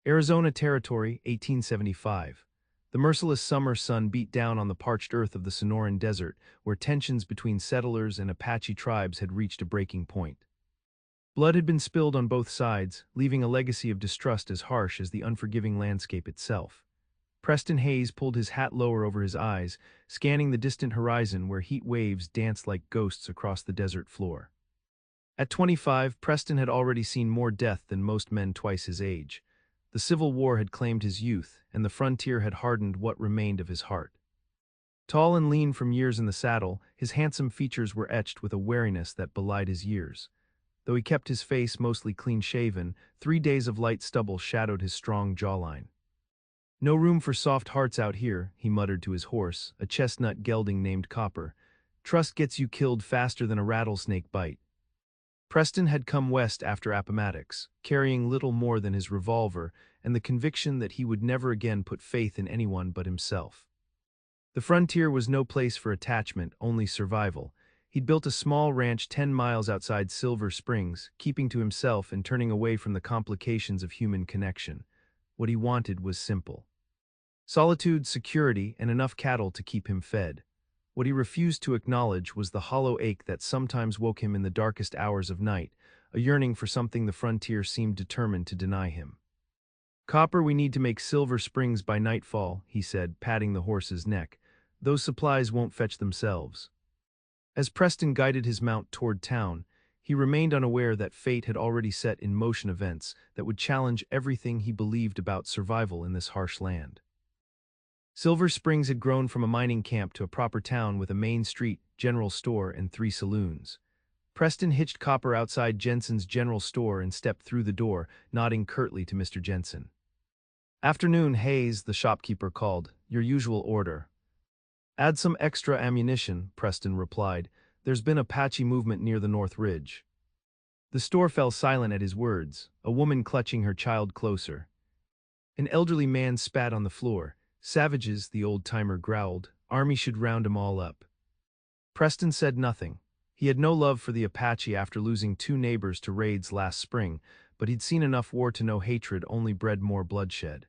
Arizona Territory, 1875. The merciless summer sun beat down on the parched earth of the Sonoran Desert, where tensions between settlers and Apache tribes had reached a breaking point. Blood had been spilled on both sides, leaving a legacy of distrust as harsh as the unforgiving landscape itself. Preston Hayes pulled his hat lower over his eyes, scanning the distant horizon where heat waves danced like ghosts across the desert floor. At 25, Preston had already seen more death than most men twice his age. The Civil War had claimed his youth, and the frontier had hardened what remained of his heart. Tall and lean from years in the saddle, his handsome features were etched with a wariness that belied his years. Though he kept his face mostly clean-shaven, 3 days of light stubble shadowed his strong jawline. "No room for soft hearts out here," he muttered to his horse, a chestnut gelding named Copper. "Trust gets you killed faster than a rattlesnake bite." Preston had come west after Appomattox, carrying little more than his revolver and the conviction that he would never again put faith in anyone but himself. The frontier was no place for attachment, only survival. He'd built a small ranch 10 miles outside Silver Springs, keeping to himself and turning away from the complications of human connection. What he wanted was simple: solitude, security, and enough cattle to keep him fed. What he refused to acknowledge was the hollow ache that sometimes woke him in the darkest hours of night, a yearning for something the frontier seemed determined to deny him. "Copper, we need to make Silver Springs by nightfall," he said, patting the horse's neck. "Those supplies won't fetch themselves." As Preston guided his mount toward town, he remained unaware that fate had already set in motion events that would challenge everything he believed about survival in this harsh land. Silver Springs had grown from a mining camp to a proper town with a main street, general store, and 3 saloons. Preston hitched Copper outside Jensen's general store and stepped through the door, nodding curtly to Mr. Jensen. "Afternoon, Hayes," the shopkeeper called. "Your usual order." "Add some extra ammunition," Preston replied. "There's been Apache movement near the North Ridge." The store fell silent at his words, a woman clutching her child closer. An elderly man spat on the floor. "Savages," the old-timer growled. "Army should round 'em all up." Preston said nothing. He had no love for the Apache after losing 2 neighbors to raids last spring, but he'd seen enough war to know hatred only bred more bloodshed.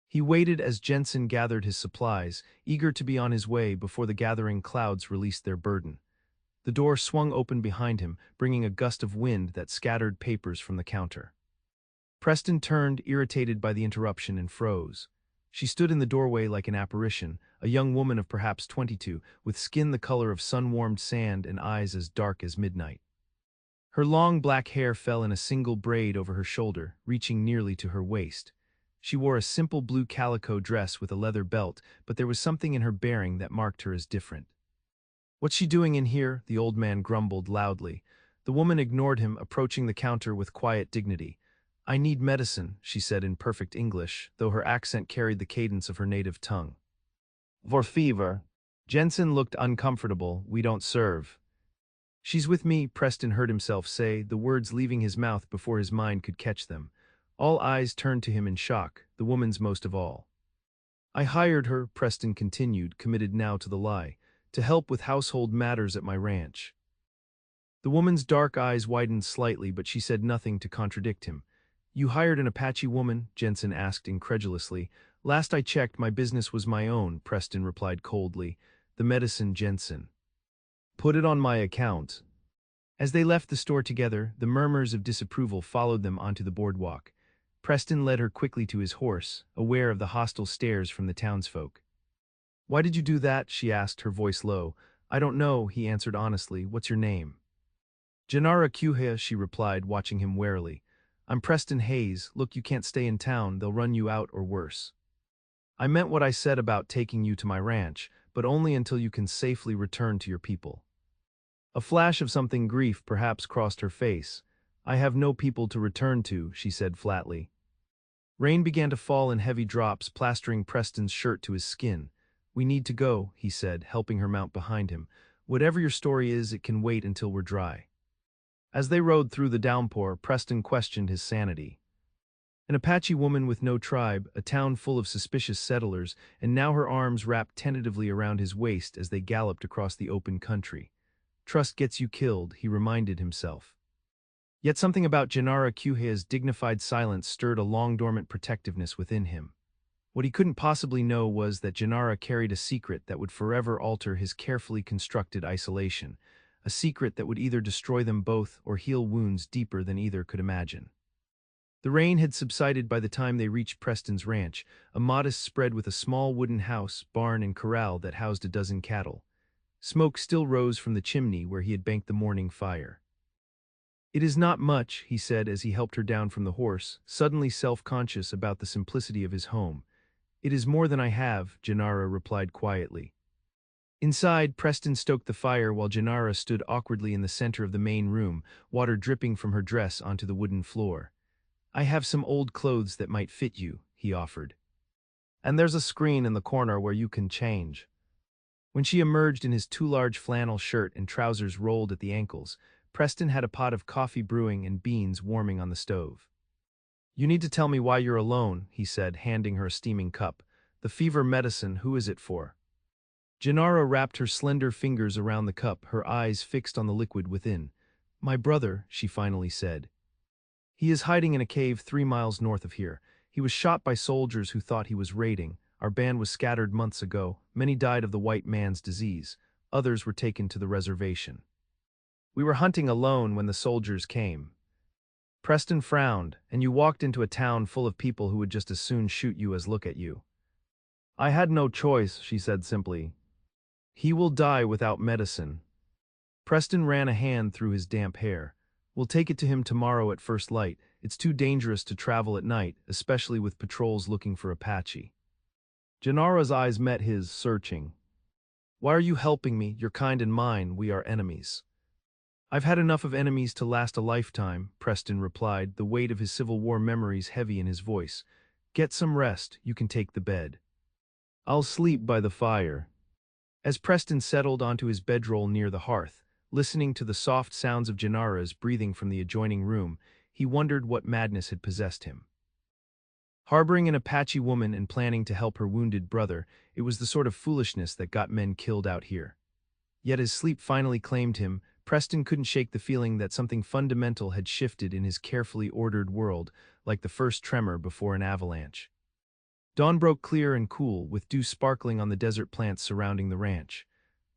He waited as Jensen gathered his supplies, eager to be on his way before the gathering clouds released their burden. The door swung open behind him, bringing a gust of wind that scattered papers from the counter. Preston turned, irritated by the interruption, and froze. She stood in the doorway like an apparition, a young woman of perhaps 22, with skin the color of sun-warmed sand and eyes as dark as midnight. Her long black hair fell in a single braid over her shoulder, reaching nearly to her waist. She wore a simple blue calico dress with a leather belt, but there was something in her bearing that marked her as different. "What's she doing in here?" the old man grumbled loudly. The woman ignored him, approaching the counter with quiet dignity. "I need medicine," she said in perfect English, though her accent carried the cadence of her native tongue. "For fever." Jensen looked uncomfortable. "We don't serve." "She's with me," Preston heard himself say, the words leaving his mouth before his mind could catch them. All eyes turned to him in shock, the woman's most of all. "I hired her," Preston continued, committed now to the lie, "to help with household matters at my ranch." The woman's dark eyes widened slightly, but she said nothing to contradict him. "You hired an Apache woman?" Jensen asked incredulously. "Last I checked, my business was my own," Preston replied coldly. "The medicine, Jensen. Put it on my account." As they left the store together, the murmurs of disapproval followed them onto the boardwalk. Preston led her quickly to his horse, aware of the hostile stares from the townsfolk. "Why did you do that?" she asked, her voice low. "I don't know," he answered honestly. "What's your name?" "Jenara Kuhaya," she replied, watching him warily. "I'm Preston Hayes. Look, you can't stay in town. They'll run you out or worse. I meant what I said about taking you to my ranch, but only until you can safely return to your people." A flash of something grief perhaps crossed her face. "I have no people to return to," she said flatly. Rain began to fall in heavy drops, plastering Preston's shirt to his skin. "We need to go," he said, helping her mount behind him. "Whatever your story is, it can wait until we're dry." As they rode through the downpour, Preston questioned his sanity. An Apache woman with no tribe, a town full of suspicious settlers, and now her arms wrapped tentatively around his waist as they galloped across the open country. "Trust gets you killed," he reminded himself. Yet something about Jenara Kuhaya's dignified silence stirred a long-dormant protectiveness within him. What he couldn't possibly know was that Jenara carried a secret that would forever alter his carefully constructed isolation, a secret that would either destroy them both or heal wounds deeper than either could imagine. The rain had subsided by the time they reached Preston's ranch, a modest spread with a small wooden house, barn, and corral that housed a dozen cattle. Smoke still rose from the chimney where he had banked the morning fire. "It is not much," he said as he helped her down from the horse, suddenly self-conscious about the simplicity of his home. "It is more than I have," Jenara replied quietly. Inside, Preston stoked the fire while Jenara stood awkwardly in the center of the main room, water dripping from her dress onto the wooden floor. "I have some old clothes that might fit you," he offered. "And there's a screen in the corner where you can change." When she emerged in his too large flannel shirt and trousers rolled at the ankles, Preston had a pot of coffee brewing and beans warming on the stove. "You need to tell me why you're alone," he said, handing her a steaming cup. "The fever medicine, who is it for?" Jenara wrapped her slender fingers around the cup, her eyes fixed on the liquid within. "My brother," she finally said. "He is hiding in a cave 3 miles north of here. He was shot by soldiers who thought he was raiding. Our band was scattered months ago. Many died of the white man's disease. Others were taken to the reservation. We were hunting alone when the soldiers came." Preston frowned. "And you walked into a town full of people who would just as soon shoot you as look at you." "I had no choice," she said simply. "He will die without medicine." Preston ran a hand through his damp hair. "We'll take it to him tomorrow at first light. It's too dangerous to travel at night, especially with patrols looking for Apache." Jenara's eyes met his, searching. "Why are you helping me? Your kind and mine, we are enemies." "I've had enough of enemies to last a lifetime," Preston replied, the weight of his Civil War memories heavy in his voice. "Get some rest, you can take the bed." "I'll sleep by the fire." As Preston settled onto his bedroll near the hearth, listening to the soft sounds of Jenara's breathing from the adjoining room, he wondered what madness had possessed him. Harboring an Apache woman and planning to help her wounded brother, it was the sort of foolishness that got men killed out here. Yet as sleep finally claimed him, Preston couldn't shake the feeling that something fundamental had shifted in his carefully ordered world, like the first tremor before an avalanche. Dawn broke clear and cool, with dew sparkling on the desert plants surrounding the ranch.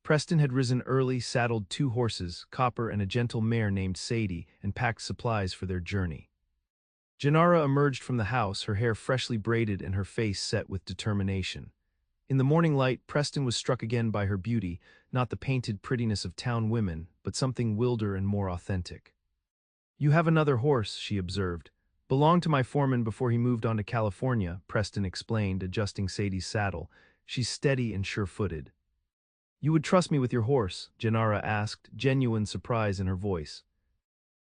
Preston had risen early, saddled 2 horses, Copper and a gentle mare named Sadie, and packed supplies for their journey. Jenara emerged from the house, her hair freshly braided and her face set with determination. In the morning light, Preston was struck again by her beauty, not the painted prettiness of town women, but something wilder and more authentic. "You have another horse," she observed. "Belonged to my foreman before he moved on to California," Preston explained, adjusting Sadie's saddle. "She's steady and sure-footed." "You would trust me with your horse?" Jenara asked, genuine surprise in her voice.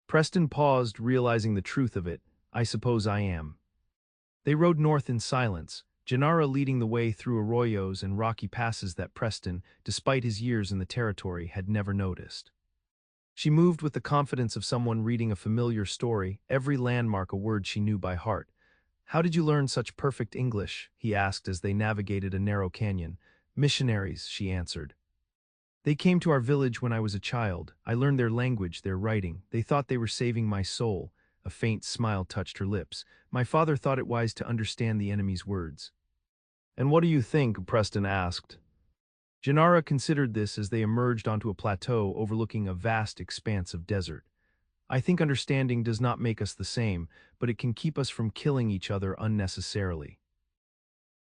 Preston paused, realizing the truth of it. "I suppose I am." They rode north in silence, Jenara leading the way through arroyos and rocky passes that Preston, despite his years in the territory, had never noticed. She moved with the confidence of someone reading a familiar story, every landmark a word she knew by heart. "How did you learn such perfect English?" he asked as they navigated a narrow canyon. "Missionaries," she answered. "They came to our village when I was a child. I learned their language, their writing. They thought they were saving my soul." A faint smile touched her lips. "My father thought it wise to understand the enemy's words." "And what do you think?" Preston asked. Jenara considered this as they emerged onto a plateau overlooking a vast expanse of desert. "I think understanding does not make us the same, but it can keep us from killing each other unnecessarily."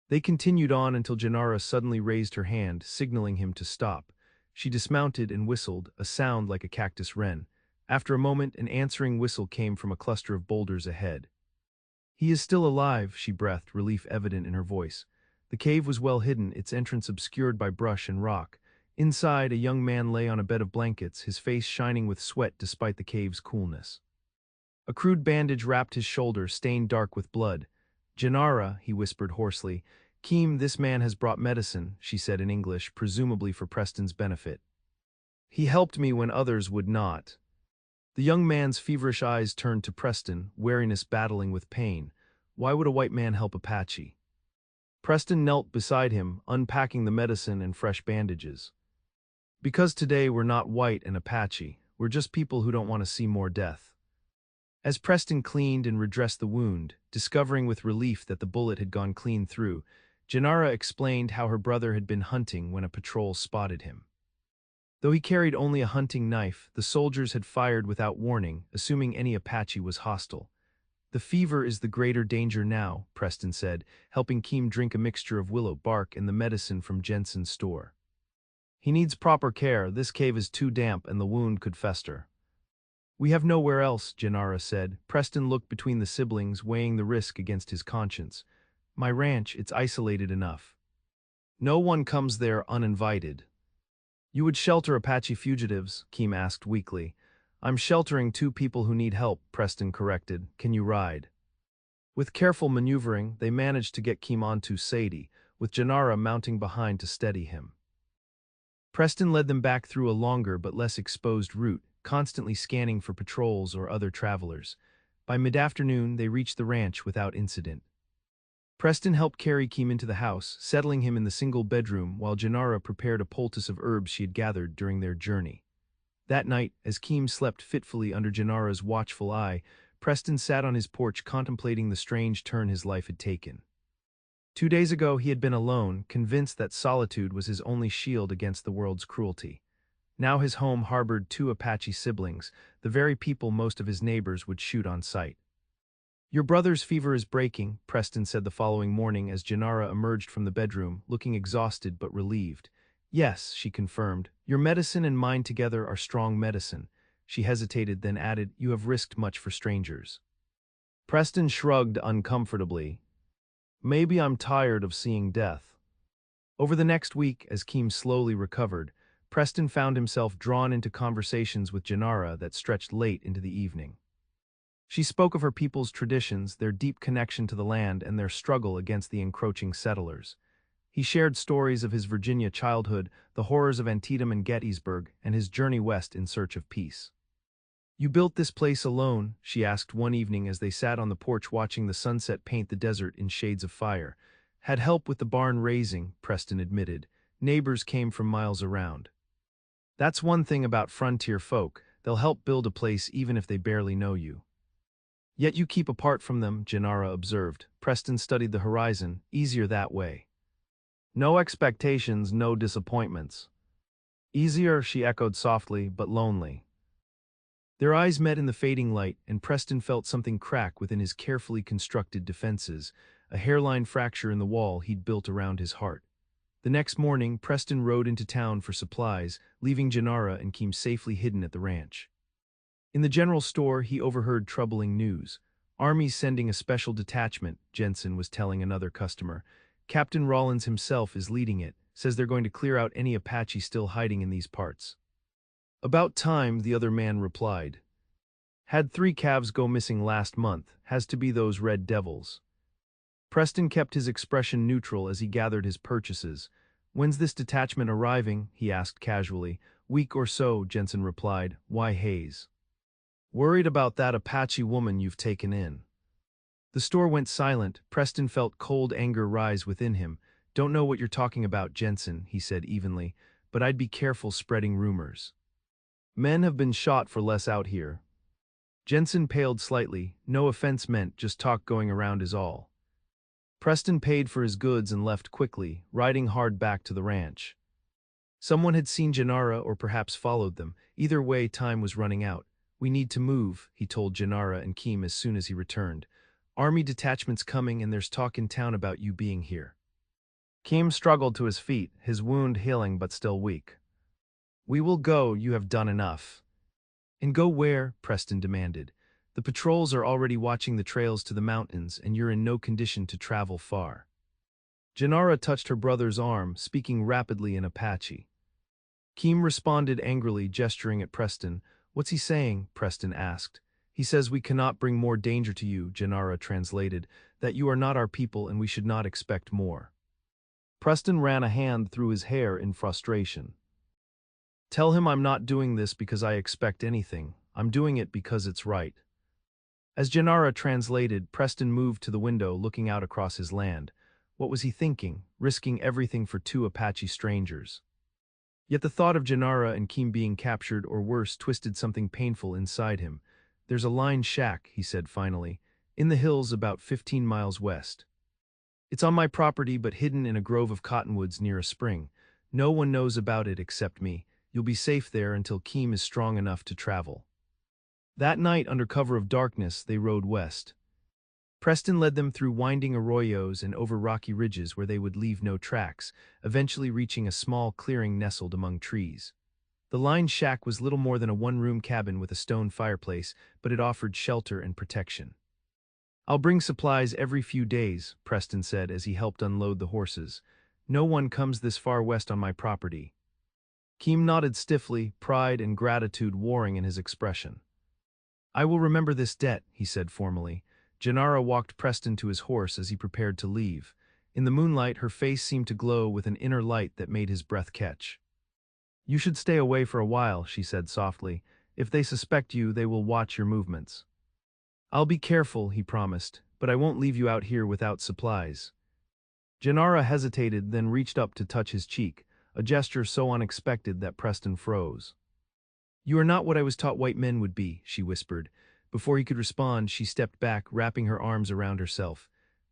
They continued on until Jenara suddenly raised her hand, signaling him to stop. She dismounted and whistled, a sound like a cactus wren. After a moment, an answering whistle came from a cluster of boulders ahead. "He is still alive," she breathed, relief evident in her voice. The cave was well hidden, its entrance obscured by brush and rock. Inside, a young man lay on a bed of blankets, his face shining with sweat despite the cave's coolness. A crude bandage wrapped his shoulder, stained dark with blood. "Jenara," he whispered hoarsely. "Keem, this man has brought medicine," she said in English, presumably for Preston's benefit. "He helped me when others would not." The young man's feverish eyes turned to Preston, wariness battling with pain. Why would a white man help Apache? Preston knelt beside him, unpacking the medicine and fresh bandages. "Because today we're not white and Apache. We're just people who don't want to see more death." As Preston cleaned and redressed the wound, discovering with relief that the bullet had gone clean through, Jenara explained how her brother had been hunting when a patrol spotted him. Though he carried only a hunting knife, the soldiers had fired without warning, assuming any Apache was hostile. The fever is the greater danger now, Preston said, helping Keem drink a mixture of willow bark and the medicine from Jensen's store. He needs proper care. This cave is too damp and the wound could fester. We have nowhere else, Jenara said. Preston looked between the siblings, weighing the risk against his conscience. My ranch, it's isolated enough. No one comes there uninvited. You would shelter Apache fugitives? Keem asked weakly. I'm sheltering 2 people who need help, Preston corrected. Can you ride? With careful maneuvering, they managed to get Keem onto Sadie, with Jenara mounting behind to steady him. Preston led them back through a longer but less exposed route, constantly scanning for patrols or other travelers. By mid-afternoon, they reached the ranch without incident. Preston helped carry Keem into the house, settling him in the single bedroom while Jenara prepared a poultice of herbs she had gathered during their journey. That night, as Keem slept fitfully under Jenara's watchful eye, Preston sat on his porch contemplating the strange turn his life had taken. 2 days ago he had been alone, convinced that solitude was his only shield against the world's cruelty. Now his home harbored 2 Apache siblings, the very people most of his neighbors would shoot on sight. Your brother's fever is breaking, Preston said the following morning as Jenara emerged from the bedroom, looking exhausted but relieved. Yes, she confirmed. Your medicine and mine together are strong medicine. She hesitated, then added, You have risked much for strangers. Preston shrugged uncomfortably. Maybe I'm tired of seeing death. Over the next week, as Keem slowly recovered, Preston found himself drawn into conversations with Jenara that stretched late into the evening. She spoke of her people's traditions, their deep connection to the land, and their struggle against the encroaching settlers. He shared stories of his Virginia childhood, the horrors of Antietam and Gettysburg, and his journey west in search of peace. You built this place alone? She asked one evening as they sat on the porch watching the sunset paint the desert in shades of fire. Had help with the barn raising, Preston admitted. Neighbors came from miles around. That's one thing about frontier folk, they'll help build a place even if they barely know you. Yet you keep apart from them, Jenara observed. Preston studied the horizon, easier that way. No expectations, no disappointments. Easier, she echoed softly, but lonely. Their eyes met in the fading light, and Preston felt something crack within his carefully constructed defenses, a hairline fracture in the wall he'd built around his heart. The next morning, Preston rode into town for supplies, leaving Jenara and Keem safely hidden at the ranch. In the general store, he overheard troubling news. Army's sending a special detachment, Jensen was telling another customer. Captain Rollins himself is leading it, says they're going to clear out any Apache still hiding in these parts. About time, the other man replied. Had 3 calves go missing last month, has to be those red devils. Preston kept his expression neutral as he gathered his purchases. When's this detachment arriving? He asked casually. Week or so, Jensen replied. Why Hayes? Worried about that Apache woman you've taken in. The store went silent. Preston felt cold anger rise within him. Don't know what you're talking about, Jensen, he said evenly, but I'd be careful spreading rumors. Men have been shot for less out here. Jensen paled slightly. No offense meant, just talk going around is all. Preston paid for his goods and left quickly, riding hard back to the ranch. Someone had seen Jenara or perhaps followed them. Either way, time was running out. We need to move, he told Jenara and Keem as soon as he returned. Army detachment's coming and there's talk in town about you being here. Keem struggled to his feet, his wound healing but still weak. We will go, you have done enough. And go where? Preston demanded. The patrols are already watching the trails to the mountains and you're in no condition to travel far. Jenara touched her brother's arm, speaking rapidly in Apache. Keem responded angrily, gesturing at Preston. What's he saying? Preston asked. He says we cannot bring more danger to you, Jenara translated, that you are not our people and we should not expect more. Preston ran a hand through his hair in frustration. Tell him I'm not doing this because I expect anything. I'm doing it because it's right. As Jenara translated, Preston moved to the window, looking out across his land. What was he thinking, risking everything for 2 Apache strangers? Yet the thought of Jenara and Keem being captured or worse twisted something painful inside him. There's a line shack, he said finally, in the hills about 15 miles west. It's on my property but hidden in a grove of cottonwoods near a spring. No one knows about it except me. You'll be safe there until Keem is strong enough to travel. That night, under cover of darkness, they rode west. Preston led them through winding arroyos and over rocky ridges where they would leave no tracks, eventually reaching a small clearing nestled among trees. The line shack was little more than a one-room cabin with a stone fireplace, but it offered shelter and protection. I'll bring supplies every few days, Preston said as he helped unload the horses. No one comes this far west on my property. Keem nodded stiffly, pride and gratitude warring in his expression. I will remember this debt, he said formally. Jenara walked Preston to his horse as he prepared to leave. In the moonlight, her face seemed to glow with an inner light that made his breath catch. You should stay away for a while, she said softly. If they suspect you, they will watch your movements. I'll be careful, he promised, but I won't leave you out here without supplies. Jenara hesitated, then reached up to touch his cheek, a gesture so unexpected that Preston froze. You are not what I was taught white men would be, she whispered. Before he could respond, she stepped back, wrapping her arms around herself.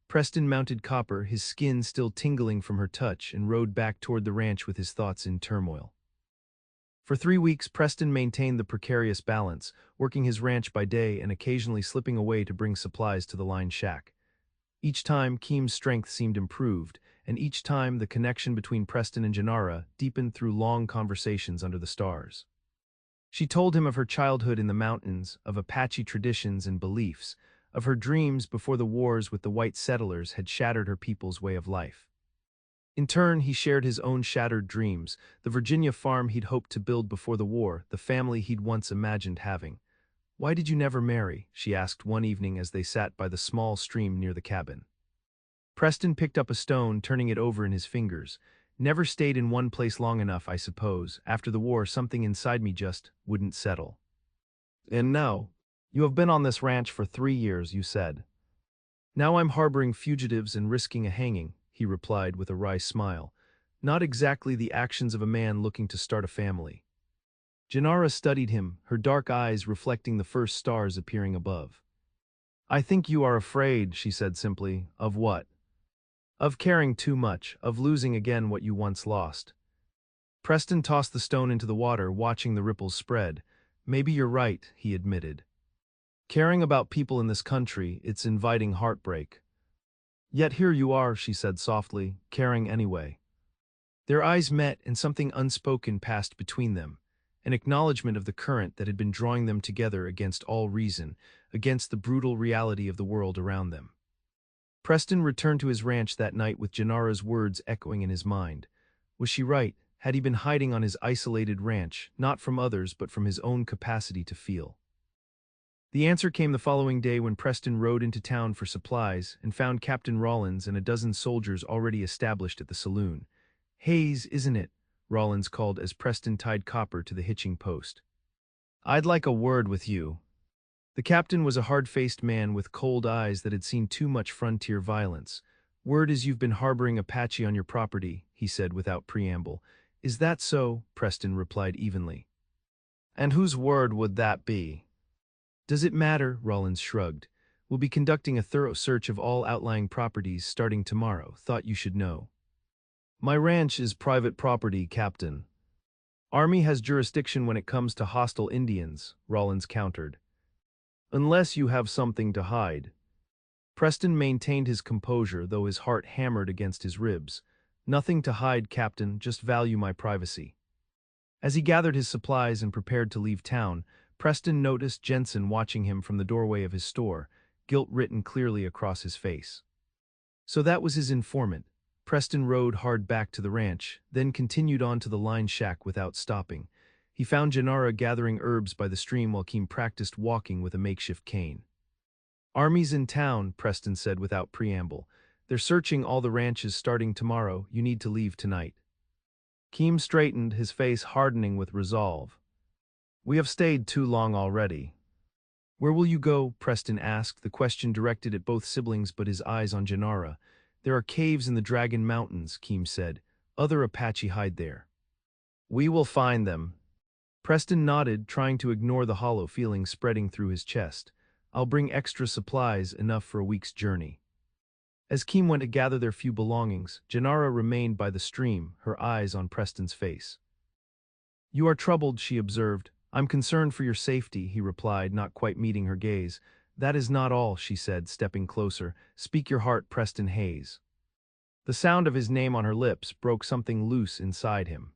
Preston mounted Copper, his skin still tingling from her touch, and rode back toward the ranch with his thoughts in turmoil. For 3 weeks, Preston maintained the precarious balance, working his ranch by day and occasionally slipping away to bring supplies to the line shack. Each time, Keem's strength seemed improved, and each time the connection between Preston and Jenara deepened through long conversations under the stars. She told him of her childhood in the mountains, of Apache traditions and beliefs, of her dreams before the wars with the white settlers had shattered her people's way of life. In turn, he shared his own shattered dreams, the Virginia farm he'd hoped to build before the war, the family he'd once imagined having. Why did you never marry? She asked one evening as they sat by the small stream near the cabin. Preston picked up a stone, turning it over in his fingers. Never stayed in one place long enough, I suppose. After the war, something inside me just wouldn't settle. And now, you have been on this ranch for 3 years, you said. Now I'm harboring fugitives and risking a hanging, he replied with a wry smile. Not exactly the actions of a man looking to start a family. Jenara studied him, her dark eyes reflecting the first stars appearing above. I think you are afraid, she said simply. Of what? Of caring too much, of losing again what you once lost. Preston tossed the stone into the water, watching the ripples spread. Maybe you're right, he admitted. Caring about people in this country, it's inviting heartbreak. Yet here you are, she said softly, caring anyway. Their eyes met and something unspoken passed between them, an acknowledgement of the current that had been drawing them together against all reason, against the brutal reality of the world around them. Preston returned to his ranch that night with Jenara's words echoing in his mind. Was she right? Had he been hiding on his isolated ranch, not from others but from his own capacity to feel? The answer came the following day when Preston rode into town for supplies and found Captain Rollins and a dozen soldiers already established at the saloon. Hayes, isn't it? Rollins called as Preston tied Copper to the hitching post. I'd like a word with you. The captain was a hard-faced man with cold eyes that had seen too much frontier violence. Word is you've been harboring Apache on your property, he said without preamble. Is that so? Preston replied evenly. And whose word would that be? Does it matter? Rollins shrugged. We'll be conducting a thorough search of all outlying properties starting tomorrow. Thought you should know. My ranch is private property, Captain. Army has jurisdiction when it comes to hostile Indians, Rollins countered. Unless you have something to hide. Preston maintained his composure, though his heart hammered against his ribs. Nothing to hide, Captain, just value my privacy. As he gathered his supplies and prepared to leave town, Preston noticed Jensen watching him from the doorway of his store, guilt written clearly across his face. So that was his informant. Preston rode hard back to the ranch, then continued on to the line shack without stopping. He found Jenara gathering herbs by the stream while Keem practiced walking with a makeshift cane. Army's in town, Preston said without preamble. They're searching all the ranches starting tomorrow. You need to leave tonight. Keem straightened, his face hardening with resolve. We have stayed too long already. Where will you go? Preston asked, the question directed at both siblings but his eyes on Jenara. There are caves in the Dragon Mountains, Keem said. Other Apache hide there. We will find them. Preston nodded, trying to ignore the hollow feeling spreading through his chest. I'll bring extra supplies, enough for a week's journey. As Keem went to gather their few belongings, Jenara remained by the stream, her eyes on Preston's face. You are troubled, she observed. I'm concerned for your safety, he replied, not quite meeting her gaze. That is not all, she said, stepping closer. Speak your heart, Preston Hayes. The sound of his name on her lips broke something loose inside him.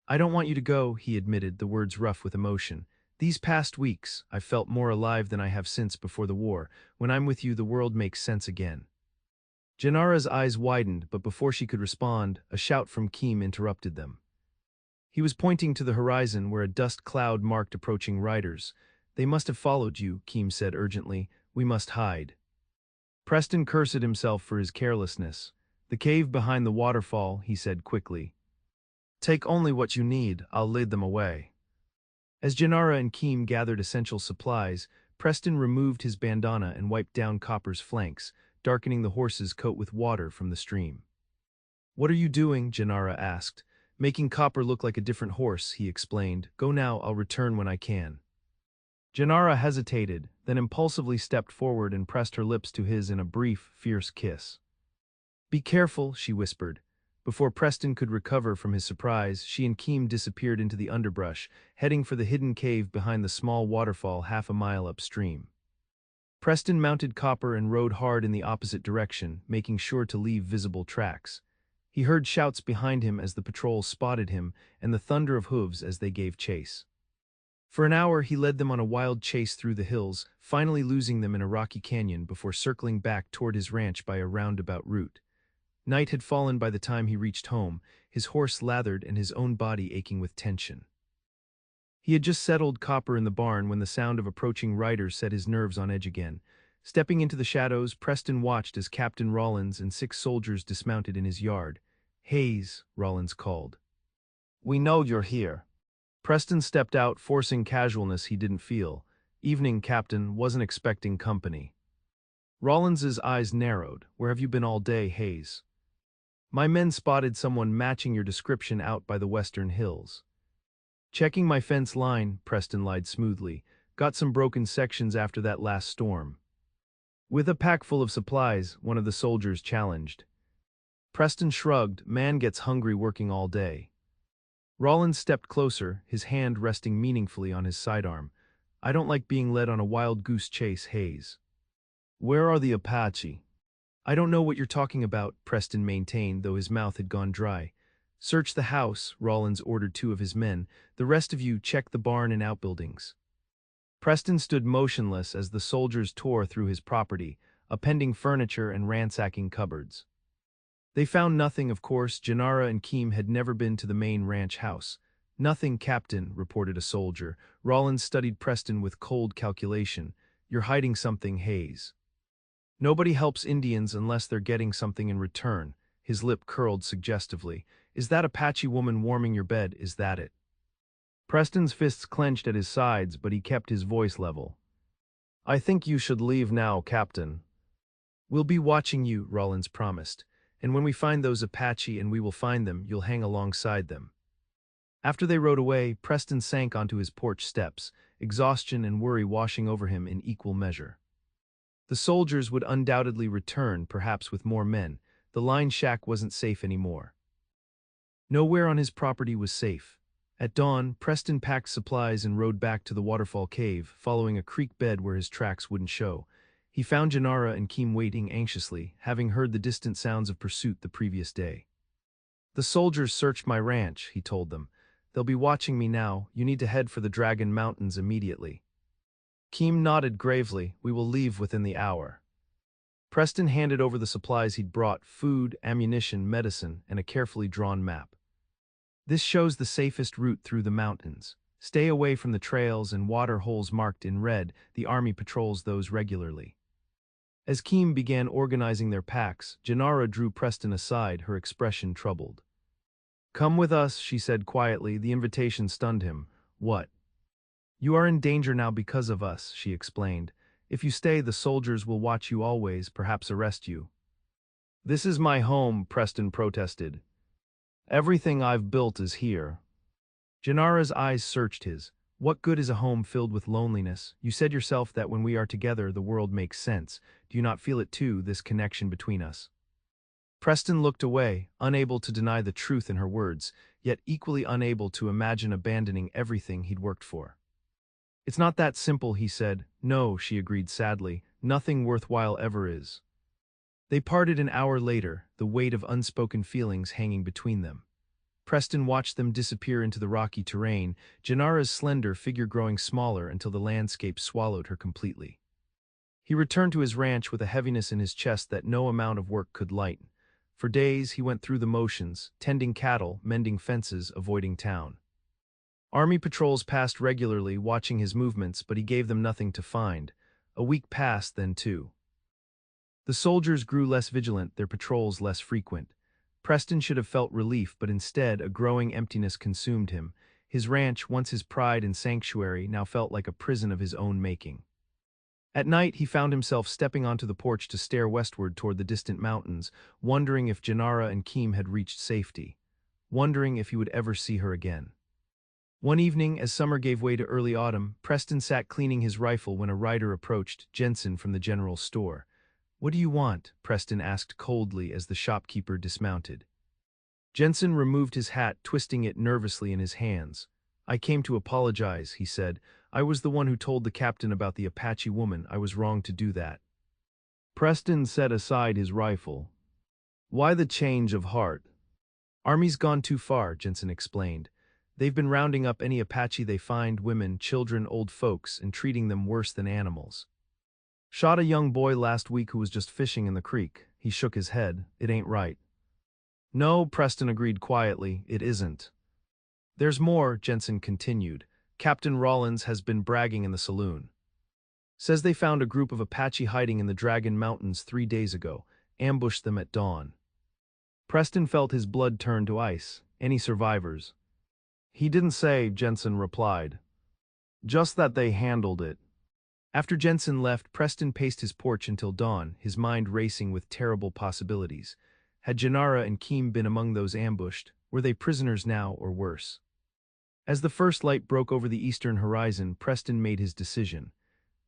I don't want you to go, he admitted, the words rough with emotion. These past weeks, I've felt more alive than I have since before the war. When I'm with you, the world makes sense again. Jenara's eyes widened, but before she could respond, a shout from Keem interrupted them. He was pointing to the horizon where a dust cloud marked approaching riders. They must have followed you, Keem said urgently. We must hide. Preston cursed himself for his carelessness. The cave behind the waterfall, he said quickly. Take only what you need, I'll lead them away. As Jenara and Keem gathered essential supplies, Preston removed his bandana and wiped down Copper's flanks, darkening the horse's coat with water from the stream. What are you doing? Jenara asked. Making Copper look like a different horse, he explained. Go now, I'll return when I can. Jenara hesitated, then impulsively stepped forward and pressed her lips to his in a brief, fierce kiss. Be careful, she whispered. Before Preston could recover from his surprise, she and Keem disappeared into the underbrush, heading for the hidden cave behind the small waterfall half a mile upstream. Preston mounted Copper and rode hard in the opposite direction, making sure to leave visible tracks. He heard shouts behind him as the patrol spotted him, and the thunder of hooves as they gave chase. For an hour he led them on a wild chase through the hills, finally losing them in a rocky canyon before circling back toward his ranch by a roundabout route. Night had fallen by the time he reached home, his horse lathered and his own body aching with tension. He had just settled Copper in the barn when the sound of approaching riders set his nerves on edge again. Stepping into the shadows, Preston watched as Captain Rollins and 6 soldiers dismounted in his yard. Hayes, Rollins called. We know you're here. Preston stepped out, forcing casualness he didn't feel. Evening, Captain, wasn't expecting company. Rollins's eyes narrowed. Where have you been all day, Hayes? My men spotted someone matching your description out by the western hills. Checking my fence line, Preston lied smoothly. Got some broken sections after that last storm. With a pack full of supplies, one of the soldiers challenged. Preston shrugged. Man gets hungry working all day. Rollins stepped closer, his hand resting meaningfully on his sidearm. I don't like being led on a wild goose chase, Hayes. Where are the Apache? I don't know what you're talking about, Preston maintained, though his mouth had gone dry. Search the house, Rollins ordered 2 of his men. The rest of you check the barn and outbuildings. Preston stood motionless as the soldiers tore through his property, appending furniture and ransacking cupboards. They found nothing, of course. Jenara and Keem had never been to the main ranch house. Nothing, Captain, reported a soldier. Rollins studied Preston with cold calculation. You're hiding something, Hayes. Nobody helps Indians unless they're getting something in return. His lip curled suggestively. Is that Apache woman warming your bed? Is that it? Preston's fists clenched at his sides, but he kept his voice level. I think you should leave now, Captain. We'll be watching you, Rollins promised. And when we find those Apache, and we will find them, you'll hang alongside them. After they rode away, Preston sank onto his porch steps, exhaustion and worry washing over him in equal measure. The soldiers would undoubtedly return, perhaps with more men. The line shack wasn't safe anymore. Nowhere on his property was safe. At dawn, Preston packed supplies and rode back to the waterfall cave, following a creek bed where his tracks wouldn't show. He found Jenara and Keem waiting anxiously, having heard the distant sounds of pursuit the previous day. The soldiers searched my ranch, he told them. They'll be watching me now. You need to head for the Dragon Mountains immediately. Keem nodded gravely. We will leave within the hour. Preston handed over the supplies he'd brought: food, ammunition, medicine, and a carefully drawn map. This shows the safest route through the mountains. Stay away from the trails and water holes marked in red. The army patrols those regularly. As Keem began organizing their packs, Jenara drew Preston aside, her expression troubled. Come with us, she said quietly. The invitation stunned him. What? You are in danger now because of us, she explained. If you stay, the soldiers will watch you always, perhaps arrest you. This is my home, Preston protested. Everything I've built is here. Jenara's eyes searched his. What good is a home filled with loneliness? You said yourself that when we are together, the world makes sense. Do you not feel it too, this connection between us? Preston looked away, unable to deny the truth in her words, yet equally unable to imagine abandoning everything he'd worked for. It's not that simple, he said. No, she agreed sadly. Nothing worthwhile ever is. They parted an hour later, the weight of unspoken feelings hanging between them. Preston watched them disappear into the rocky terrain, Jenara's slender figure growing smaller until the landscape swallowed her completely. He returned to his ranch with a heaviness in his chest that no amount of work could lighten. For days he went through the motions, tending cattle, mending fences, avoiding town. Army patrols passed regularly, watching his movements, but he gave them nothing to find. A week passed, then two. The soldiers grew less vigilant, their patrols less frequent. Preston should have felt relief, but instead a growing emptiness consumed him. His ranch, once his pride and sanctuary, now felt like a prison of his own making. At night, he found himself stepping onto the porch to stare westward toward the distant mountains, wondering if Jenara and Keem had reached safety, wondering if he would ever see her again. One evening, as summer gave way to early autumn, Preston sat cleaning his rifle when a rider approached, Jensen from the general store. "What do you want?" Preston asked coldly as the shopkeeper dismounted. Jensen removed his hat, twisting it nervously in his hands. "I came to apologize," he said. "I was the one who told the captain about the Apache woman. I was wrong to do that." Preston set aside his rifle. "Why the change of heart?" "Army's gone too far," Jensen explained. "They've been rounding up any Apache they find, women, children, old folks, and treating them worse than animals. Shot a young boy last week who was just fishing in the creek." He shook his head. "It ain't right." "No," Preston agreed quietly, "it isn't." "There's more," Jensen continued. "Captain Rollins has been bragging in the saloon. Says they found a group of Apache hiding in the Dragon Mountains 3 days ago, ambushed them at dawn." Preston felt his blood turn to ice. "Any survivors?" "He didn't say," Jensen replied. "Just that they handled it." After Jensen left, Preston paced his porch until dawn, his mind racing with terrible possibilities. Had Jenara and Keem been among those ambushed? Were they prisoners now, or worse? As the first light broke over the eastern horizon, Preston made his decision.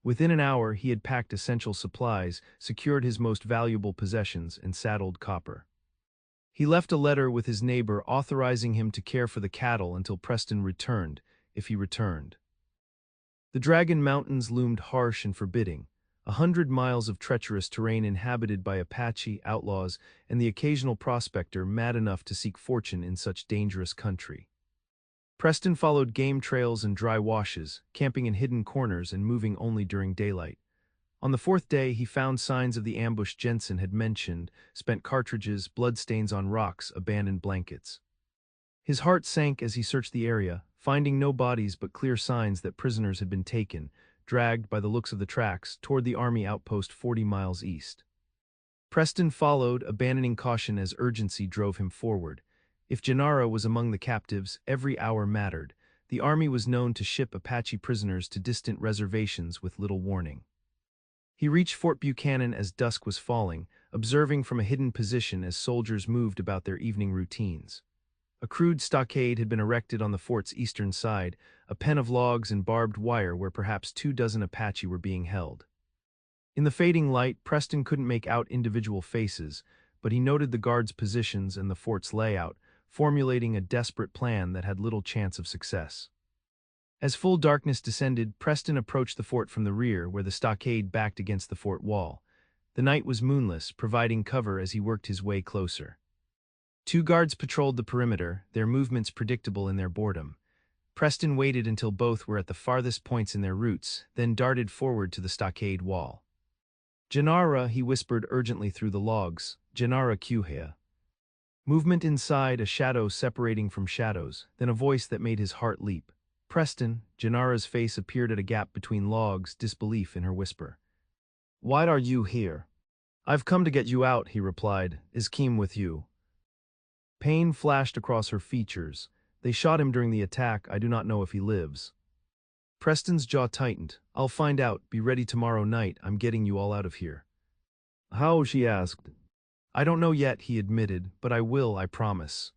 Within an hour, he had packed essential supplies, secured his most valuable possessions, and saddled Copper. He left a letter with his neighbor authorizing him to care for the cattle until Preston returned, if he returned. The Dragon Mountains loomed harsh and forbidding, 100 miles of treacherous terrain inhabited by Apache, outlaws, and the occasional prospector mad enough to seek fortune in such dangerous country. Preston followed game trails and dry washes, camping in hidden corners and moving only during daylight. On the fourth day, he found signs of the ambush Jensen had mentioned, spent cartridges, bloodstains on rocks, abandoned blankets. His heart sank as he searched the area, finding no bodies but clear signs that prisoners had been taken, dragged by the looks of the tracks, toward the army outpost 40 miles east. Preston followed, abandoning caution as urgency drove him forward. If Jenara was among the captives, every hour mattered. The army was known to ship Apache prisoners to distant reservations with little warning. He reached Fort Buchanan as dusk was falling, observing from a hidden position as soldiers moved about their evening routines. A crude stockade had been erected on the fort's eastern side, a pen of logs and barbed wire where perhaps 24 Apache were being held. In the fading light, Preston couldn't make out individual faces, but he noted the guards' positions and the fort's layout, formulating a desperate plan that had little chance of success. As full darkness descended, Preston approached the fort from the rear, where the stockade backed against the fort wall. The night was moonless, providing cover as he worked his way closer. 2 guards patrolled the perimeter, their movements predictable in their boredom. Preston waited until both were at the farthest points in their routes, then darted forward to the stockade wall. "Jenara," he whispered urgently through the logs. "Jenara Kuhaya." Movement inside, a shadow separating from shadows, then a voice that made his heart leap. "Preston." Jenara's face appeared at a gap between logs, disbelief in her whisper. "Why are you here?" "I've come to get you out," he replied. "Is Keem with you?" Pain flashed across her features. "They shot him during the attack. I do not know if he lives." Preston's jaw tightened. "I'll find out. Be ready tomorrow night. I'm getting you all out of here." "How?" she asked. "I don't know yet," he admitted, "but I will, I promise."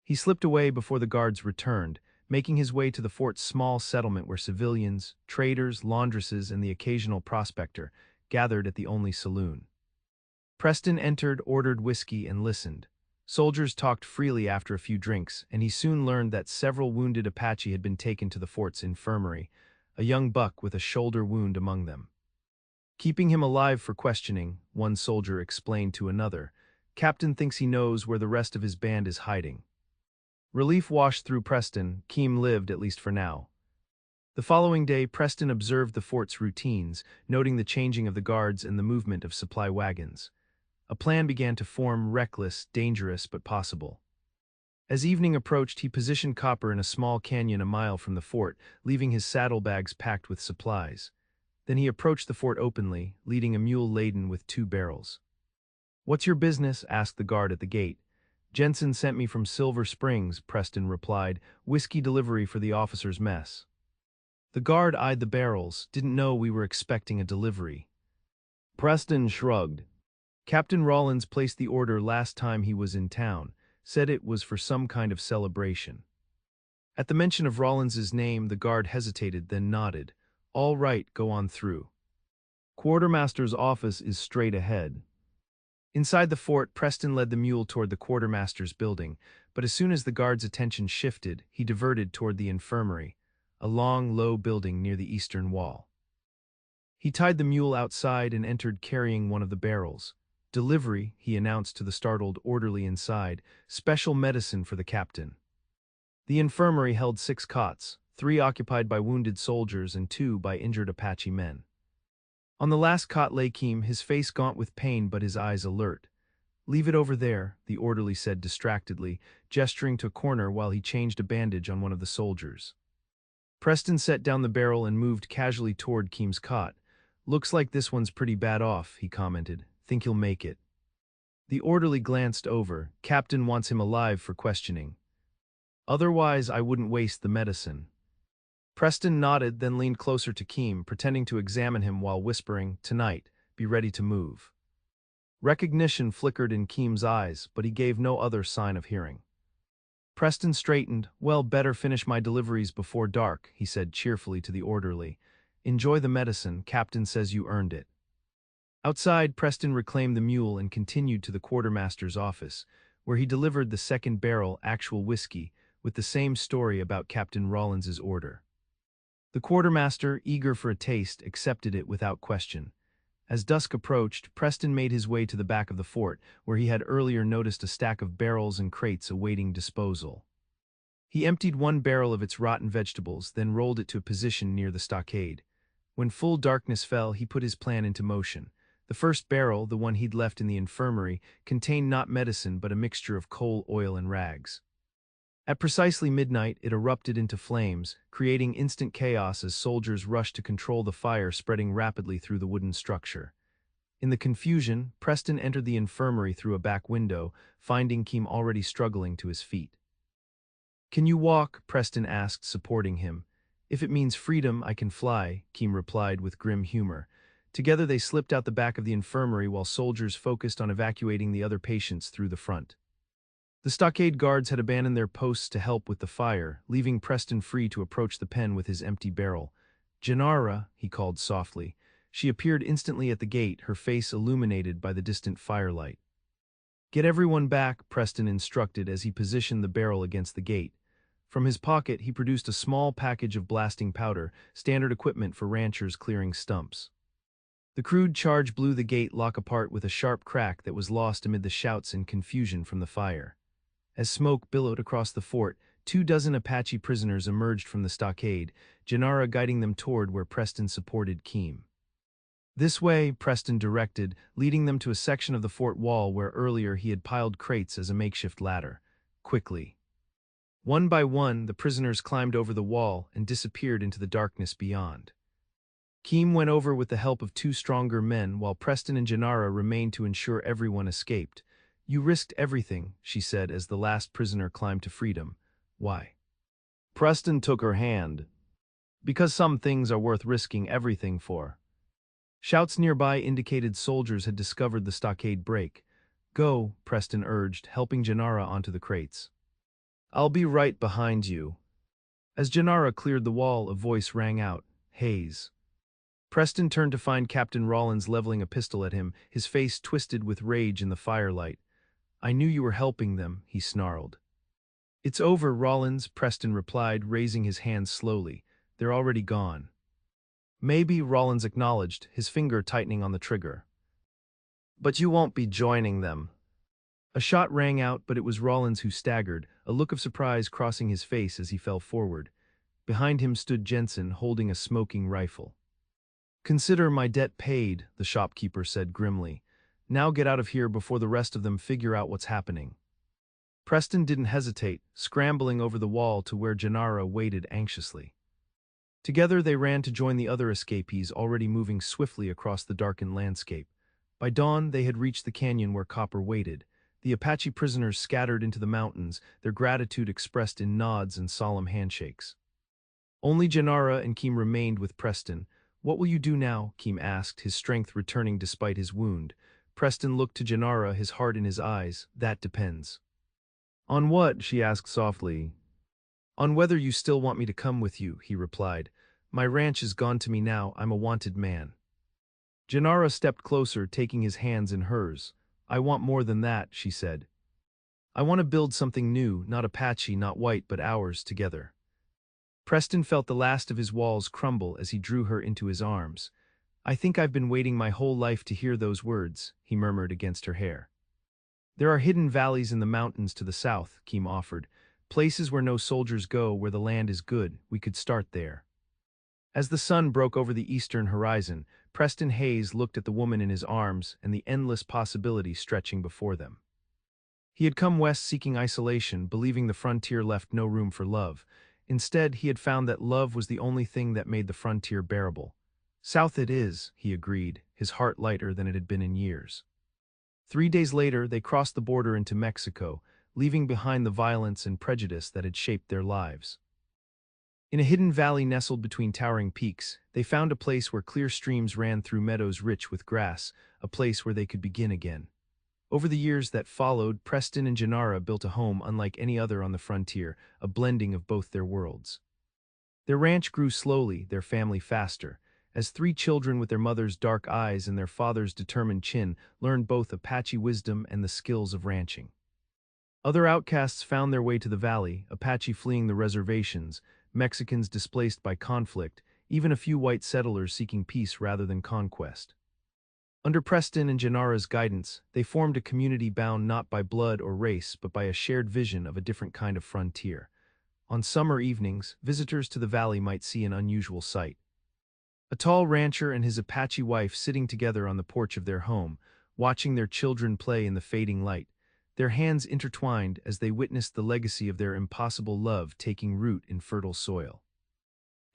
He slipped away before the guards returned, making his way to the fort's small settlement where civilians, traders, laundresses, and the occasional prospector gathered at the only saloon. Preston entered, ordered whiskey, and listened. Soldiers talked freely after a few drinks, and he soon learned that several wounded Apache had been taken to the fort's infirmary, a young buck with a shoulder wound among them. Keeping him alive for questioning, one soldier explained to another. Captain thinks he knows where the rest of his band is hiding. Relief washed through Preston. Keem lived, at least for now. The following day, Preston observed the fort's routines, noting the changing of the guards and the movement of supply wagons. A plan began to form, reckless, dangerous, but possible. As evening approached, he positioned Copper in a small canyon a mile from the fort, leaving his saddlebags packed with supplies. Then he approached the fort openly, leading a mule laden with 2 barrels. "What's your business?" asked the guard at the gate. "Jensen sent me from Silver Springs," Preston replied. "Whiskey delivery for the officers' mess." The guard eyed the barrels, "Didn't know we were expecting a delivery." Preston shrugged. "Captain Rollins placed the order last time he was in town, said it was for some kind of celebration." At the mention of Rollins's name, the guard hesitated, then nodded. "All right, go on through. Quartermaster's office is straight ahead." Inside the fort, Preston led the mule toward the quartermaster's building, but as soon as the guard's attention shifted, he diverted toward the infirmary, a long, low building near the eastern wall. He tied the mule outside and entered carrying one of the barrels. "Delivery," he announced to the startled orderly inside. "Special medicine for the captain." The infirmary held 6 cots, 3 occupied by wounded soldiers and 2 by injured Apache men. On the last cot lay Keem, his face gaunt with pain but his eyes alert. "Leave it over there," the orderly said distractedly, gesturing to a corner while he changed a bandage on one of the soldiers. Preston set down the barrel and moved casually toward Keem's cot. "Looks like this one's pretty bad off," he commented. "Think he'll make it." The orderly glanced over. "Captain wants him alive for questioning. Otherwise, I wouldn't waste the medicine." Preston nodded, then leaned closer to Keem, pretending to examine him while whispering, "Tonight, be ready to move." Recognition flickered in Keem's eyes, but he gave no other sign of hearing. Preston straightened. "Well, better finish my deliveries before dark," he said cheerfully to the orderly. "Enjoy the medicine, Captain says you earned it." Outside, Preston reclaimed the mule and continued to the quartermaster's office, where he delivered the second barrel, actual whiskey, with the same story about Captain Rollins's order. The quartermaster, eager for a taste, accepted it without question. As dusk approached, Preston made his way to the back of the fort, where he had earlier noticed a stack of barrels and crates awaiting disposal. He emptied one barrel of its rotten vegetables, then rolled it to a position near the stockade. When full darkness fell, he put his plan into motion. The first barrel, the one he'd left in the infirmary, contained not medicine but a mixture of coal, oil, and rags. At precisely midnight, it erupted into flames, creating instant chaos as soldiers rushed to control the fire spreading rapidly through the wooden structure. In the confusion, Preston entered the infirmary through a back window, finding Keem already struggling to his feet. "Can you walk?" Preston asked, supporting him. "If it means freedom, I can fly," Keem replied with grim humor. Together they slipped out the back of the infirmary while soldiers focused on evacuating the other patients through the front. The stockade guards had abandoned their posts to help with the fire, leaving Preston free to approach the pen with his empty barrel. "Jenara," he called softly. She appeared instantly at the gate, her face illuminated by the distant firelight. "Get everyone back," Preston instructed as he positioned the barrel against the gate. From his pocket, he produced a small package of blasting powder, standard equipment for ranchers clearing stumps. The crude charge blew the gate lock apart with a sharp crack that was lost amid the shouts and confusion from the fire. As smoke billowed across the fort, 24 Apache prisoners emerged from the stockade, Jenara guiding them toward where Preston supported Keem. "This way," Preston directed, leading them to a section of the fort wall where earlier he had piled crates as a makeshift ladder. Quickly. One by one, the prisoners climbed over the wall and disappeared into the darkness beyond. Keem went over with the help of 2 stronger men, while Preston and Jenara remained to ensure everyone escaped. "You risked everything," she said as the last prisoner climbed to freedom. "Why?" Preston took her hand. "Because some things are worth risking everything for." Shouts nearby indicated soldiers had discovered the stockade break. "Go," Preston urged, helping Jenara onto the crates. "I'll be right behind you." As Jenara cleared the wall, a voice rang out, Hayes. Preston turned to find Captain Rollins leveling a pistol at him, his face twisted with rage in the firelight. I knew you were helping them, he snarled. It's over, Rollins, Preston replied, raising his hands slowly. They're already gone. Maybe, Rollins acknowledged, his finger tightening on the trigger. But you won't be joining them. A shot rang out, but it was Rollins who staggered, a look of surprise crossing his face as he fell forward. Behind him stood Jensen, holding a smoking rifle. Consider my debt paid, the shopkeeper said grimly. Now get out of here before the rest of them figure out what's happening. Preston didn't hesitate, scrambling over the wall to where Jenara waited anxiously. Together they ran to join the other escapees already moving swiftly across the darkened landscape. By dawn, they had reached the canyon where Copper waited. The Apache prisoners scattered into the mountains, their gratitude expressed in nods and solemn handshakes. Only Jenara and Keem remained with Preston. What will you do now? Keem asked, his strength returning despite his wound. Preston looked to Jenara, his heart in his eyes. That depends. On what? She asked softly. On whether you still want me to come with you, he replied. My ranch is gone to me now, I'm a wanted man. Jenara stepped closer, taking his hands in hers. I want more than that, she said. I want to build something new, not Apache, not white, but ours together. Preston felt the last of his walls crumble as he drew her into his arms. I think I've been waiting my whole life to hear those words, he murmured against her hair. There are hidden valleys in the mountains to the south, Keem offered. Places where no soldiers go, where the land is good. We could start there. As the sun broke over the eastern horizon, Preston Hayes looked at the woman in his arms and the endless possibilities stretching before them. He had come west seeking isolation, believing the frontier left no room for love. Instead, he had found that love was the only thing that made the frontier bearable. South it is, he agreed, his heart lighter than it had been in years. 3 days later, they crossed the border into Mexico, leaving behind the violence and prejudice that had shaped their lives. In a hidden valley nestled between towering peaks, they found a place where clear streams ran through meadows rich with grass, a place where they could begin again. Over the years that followed, Preston and Jenara built a home unlike any other on the frontier, a blending of both their worlds. Their ranch grew slowly, their family faster, as 3 children with their mother's dark eyes and their father's determined chin learned both Apache wisdom and the skills of ranching. Other outcasts found their way to the valley, Apache fleeing the reservations, Mexicans displaced by conflict, even a few white settlers seeking peace rather than conquest. Under Preston and Jenara's guidance, they formed a community bound not by blood or race but by a shared vision of a different kind of frontier. On summer evenings, visitors to the valley might see an unusual sight. A tall rancher and his Apache wife sitting together on the porch of their home, watching their children play in the fading light, their hands intertwined as they witnessed the legacy of their impossible love taking root in fertile soil.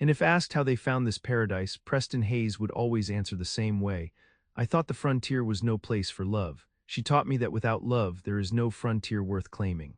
And if asked how they found this paradise, Preston Hayes would always answer the same way. I thought the frontier was no place for love. She taught me that without love, there is no frontier worth claiming.